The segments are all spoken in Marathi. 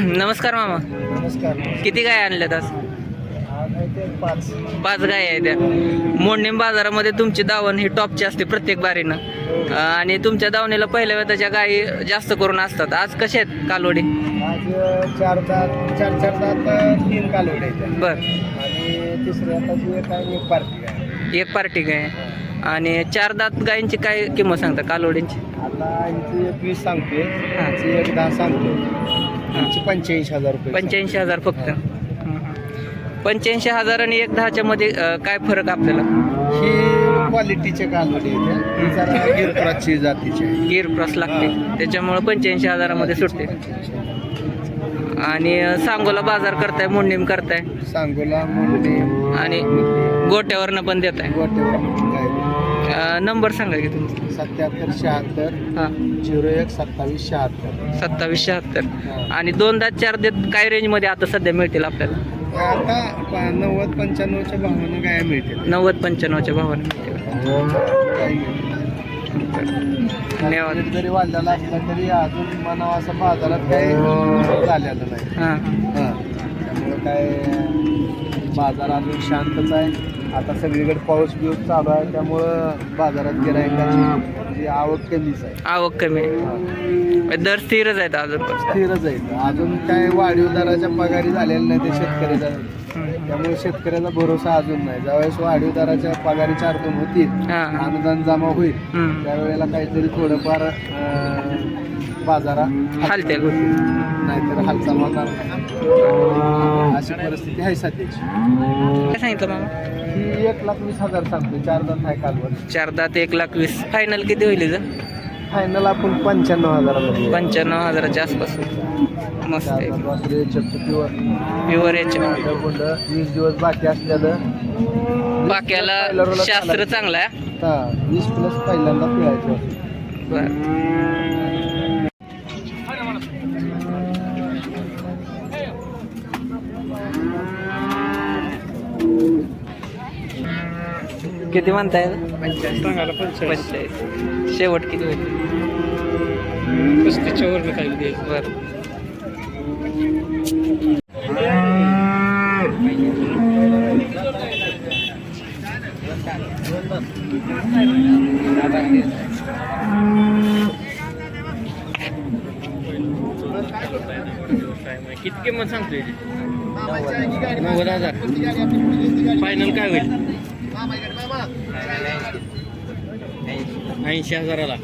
नमस्कार मामा. नमस्कार. किती गाय आणल्यात आज? आज आहे ते 5. 5 गाय आहे त्या. मोडणीम बाजारामध्ये तुमची दावण ही टॉपची असते प्रत्येक बारीनं. आणि तुमच्या दावणीला पहिल्या वेळेच्या गायी जास्त करून असतात. आज कशा आहेत कालवडी? आज 4 दात 3 कालवडे आहेत. बर. आणि तिसऱ्या आता एक आहे, एक पार्टी आहे. एक पार्टी गाय आहे. आणि 4 दात गायींची काय किंमत सांगता कालवडींची? आता हिची 21 सांगते, हिची 10 सांगतो. हिची 85,000 रुपये. 85,000 फक्त. 85,000 आणि 10च्या मध्ये काय फरक आपल्याला? ही क्वालिटीचे कालवडी आहेत. ही जरा गिर क्रॉसची जातीची आहे. गिर क्रॉस लागते त्याच्यामुळे 85,000 मध्ये सुटते. आणि सांगोला बाजार करताय, मोडणीम करताय, सांगोला मुंडे आणि गोट्यावरनं पण देताय. गोट्यावर नंबर सांगा की तुमचा. 7776 हां 01 2776. 2776. आणि 2 दात 4 दात काय रेंजमध्ये आता सध्या मिळतील आपल्याला? आता 90-95च्या भावानं गाय मिळतील. 90-95च्या भावाने मिळतील. धन्यवाद. जरी वाढलेला असला तरी अजून म्हणावं असं बाजारात काही झालेलं नाही. हां त्यामुळं काय बाजार अजून शांतच आहे. आता सगळीकडे पाऊस बिऊस चालू आहे, त्यामुळं बाजारात गिरायकाची म्हणजे आवक कमीच आहे. आवक कमी आहे. दर स्थिरच आहेत अजून पण. स्थिरच आहे. अजून काय वाढीव दराच्या पगारी झालेल्या नाही ते शेतकऱ्याचा. त्यामुळे शेतकऱ्याचा भरोसा अजून नाही. ज्यावेळेस वाढीव दराच्या पगारी 4-2 होतील, अनुदान जमा होईल, त्यावेळेला काहीतरी थोडंफार बाजारात हालतील, नाहीतर हालचाल होणार नाही. अशी परिस्थिती आहे सध्याची. काय सांगितलं मामा? ही 1,20,000 सांगतो. 4 दात आहे कालवर. 4 दात 1,20,000. फायनल किती होईल हिचं? फायनल आपण 95,000. 95,000च्या आसपास. मस्त आहे. प्युअर याच्या 20 दिवस बाकी असलेलं. बाक्याला शास्त्र चांगलं आहे. 20+ पहिल्यांदा पिळायचं. बरं. किती म्हणताय? 45. शेवट किती होईल? 35च्या वर काही दे. बरं. किती किंमत सांगतोय? 90,000. फायनल काय होईल? 80,000ला.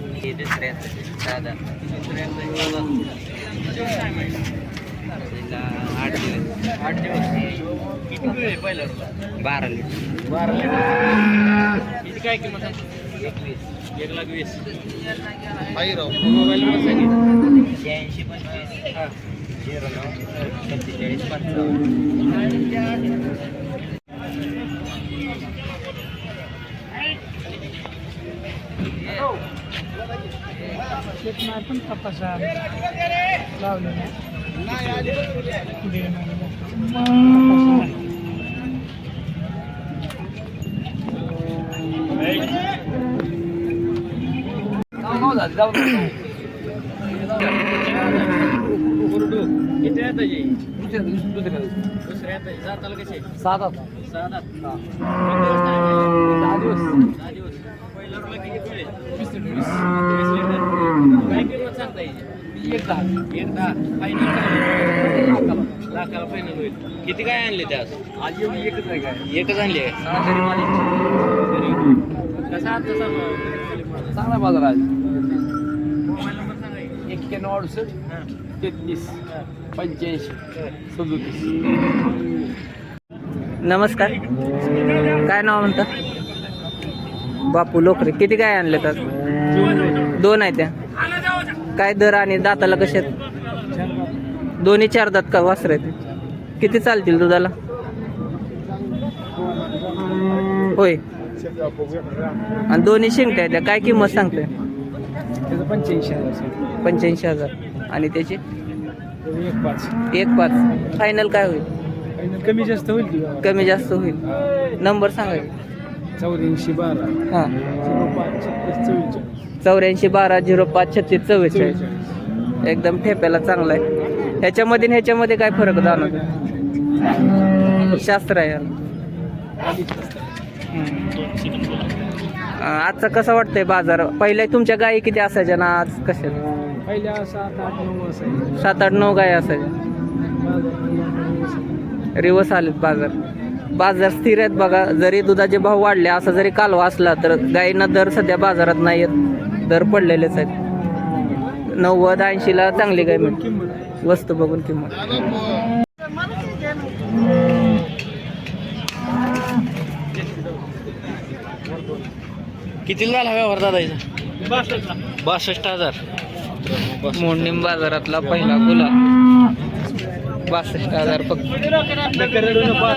आठ दिवस. किती वेळ आहे पहिला? 12 लिटर. 12 लिटर. किती काय किंमत सांगतो? 1,20,000. मोबाईल नंबर सांगितलं. 85 हां 09 47 55. पण तपासा लावलं किती येतं जी? दुसऱ्या येतं जाताला कसे? 7 दात. 6 दात. 10 दिवस. 10 दिवस. पहिला रुपये किती पिळे? 20 लिटर. काय किंमत सांगता येईल? 1,10. फायनल लाखाला फायनल होईल. किती काय आणले त्यास? आज एकच आहे काय? एकच आणले आहे. कसा आहात तसा चांगला बाजार आज. मोबाईल नंबर सांगा की. 91 हां 33 85 37. नमस्कार. काय नाव म्हणता? बापू लोकरे. किती काय आणले तर? 2 आहे त्या. काय दर आणि दाताला कसे आहेत? दोन्ही 4 दात का वासर आहेत? किती चालतील दुधाला? होय. आणि दोन्ही शिंगट्या आहेत त्या. काय किंमत सांगते? 85,000. 85,000. आणि त्याची 1,5. 1,5. फायनल काय होईल? कमी जास्त होईल की? कमी जास्त होईल. नंबर सांगा. 8412 हां 05 36 44. 84 12 05 36 44. एकदम ठेप्याला चांगला आहे. ह्याच्यामध्ये आणि ह्याच्यामध्ये काय फरक जाणवतो? शास्त्र आहे याला. आजचा कसा वाटतंय बाजार? पहिल्या तुमच्या गायी किती असायच्या ना, आज कशा? पहिल्या 7-8-9 असायचे. 7-8-9 गायी असायच्या. रिवर्स आलेत बाजार. बाजार स्थिर आहेत बघा. जरी दुधाचे भाव वाढले, असा जरी कालवा असला तर गायींना दर सध्या बाजारात नाही आहेत, दर पडलेलेच आहेत. 90-80ला चांगली गाय मिळते. वस्तू बघून किंमत. कितीला झाला व्यवहार दादाचा? 62,000. मोडणीम बाजारातला पहिला गुलाब 62,000 फक्त.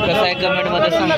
कसं आहे कमेंट मध्ये सांगा.